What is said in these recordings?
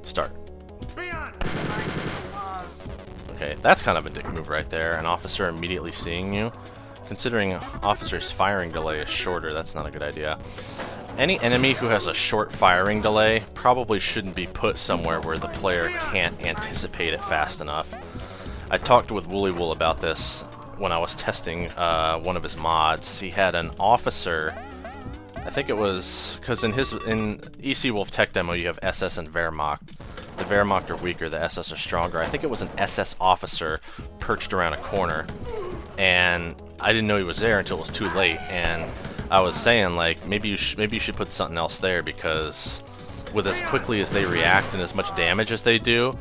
Start. Okay, that's kind of a dick move right there. An officer immediately seeing you. Considering officer's firing delay is shorter, that's not a good idea. Any enemy who has a short firing delay probably shouldn't be put somewhere where the player can't anticipate it fast enough. I talked with Wooly Wool about this when I was testing one of his mods. He had an officer, I think it was, because in EC Wolf Tech Demo you have SS and Wehrmacht. The Wehrmacht are weaker, the SS are stronger. I think it was an SS officer perched around a corner, and I didn't know he was there until it was too late, and I was saying, like, maybe you should put something else there, because with as quickly as they react and as much damage as they do,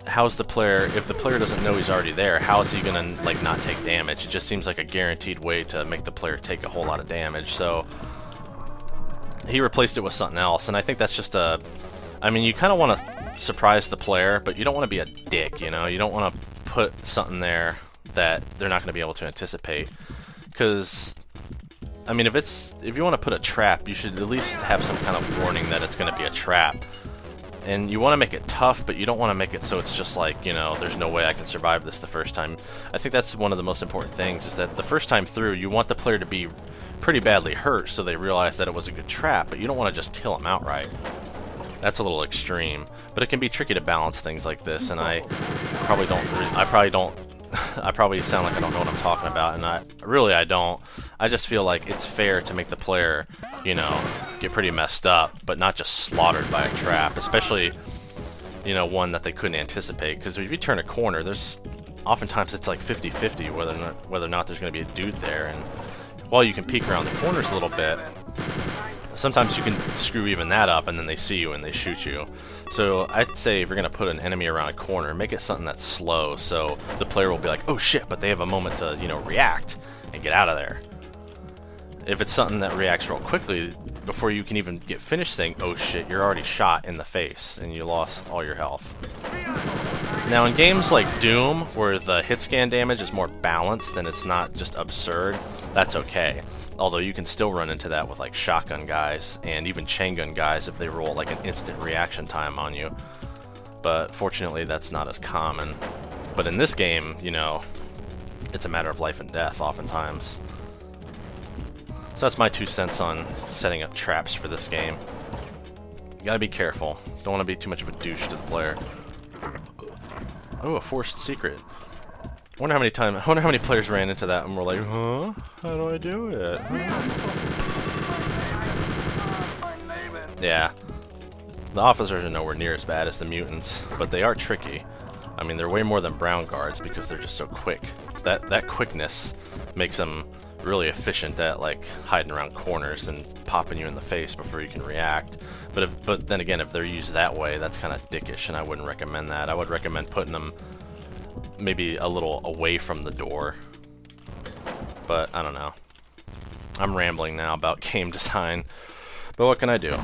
how's the player, if the player doesn't know he's already there, how is he gonna, like, not take damage? It just seems like a guaranteed way to make the player take a whole lot of damage. So he replaced it with something else, and I think that's just a, I mean, you kind of want to surprise the player, but you don't want to be a dick, you know? You don't want to put something there that they're not going to be able to anticipate. Because, I mean, if you want to put a trap, you should at least have some kind of warning that it's going to be a trap. And you want to make it tough, but you don't want to make it so it's just like, you know, there's no way I can survive this the first time. I think that's one of the most important things, is that the first time through, you want the player to be pretty badly hurt so they realize that it was a good trap, but you don't want to just kill them outright. That's a little extreme, but it can be tricky to balance things like this, and I probably sound like I don't know what I'm talking about, and I don't. I just feel like it's fair to make the player, you know, get pretty messed up, but not just slaughtered by a trap, especially, you know, one that they couldn't anticipate, because if you turn a corner, there's oftentimes it's like 50-50 whether or not there's going to be a dude there, and while you can peek around the corners a little bit, sometimes you can screw even that up and then they see you and they shoot you. So I'd say if you're going to put an enemy around a corner, make it something that's slow so the player will be like, oh shit, but they have a moment to, you know, react and get out of there. If it's something that reacts real quickly, before you can even get finished saying, oh shit, you're already shot in the face and you lost all your health. Now in games like Doom, where the hit scan damage is more balanced and it's not just absurd, that's okay. Although you can still run into that with like shotgun guys and even chain gun guys if they roll like an instant reaction time on you. But fortunately that's not as common. But in this game, you know, it's a matter of life and death oftentimes. So that's my 2 cents on setting up traps for this game. You gotta be careful. Don't want to be too much of a douche to the player. Oh, a forced secret. I wonder how many players ran into that and were like, huh? How do I do it? Yeah. The officers are nowhere near as bad as the mutants, but they are tricky. I mean, they're way more than brown guards because they're just so quick. That quickness makes them really efficient at like hiding around corners and popping you in the face before you can react. But then again, if they're used that way, that's kind of dickish, and I wouldn't recommend that. I would recommend putting them maybe a little away from the door. But I don't know. I'm rambling now about game design, but what can I do?